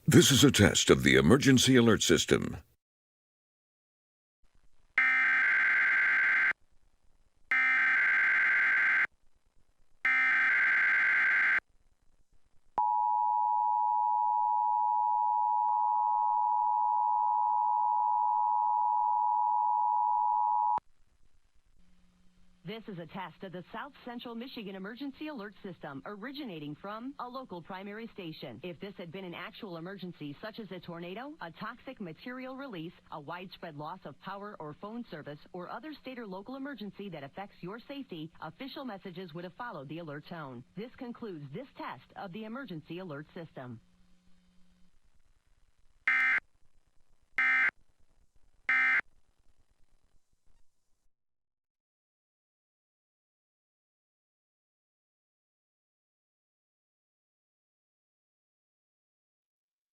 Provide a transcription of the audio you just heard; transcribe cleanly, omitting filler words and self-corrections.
This is a test of the emergency alert system. This is a test of the South Central Michigan Emergency Alert System originating from a local primary station. If this had been an actual emergency such as a tornado, a toxic material release, a widespread loss of power or phone service, or other state or local emergency that affects your safety, official messages would have followed the alert tone. This concludes this test of the Emergency Alert System.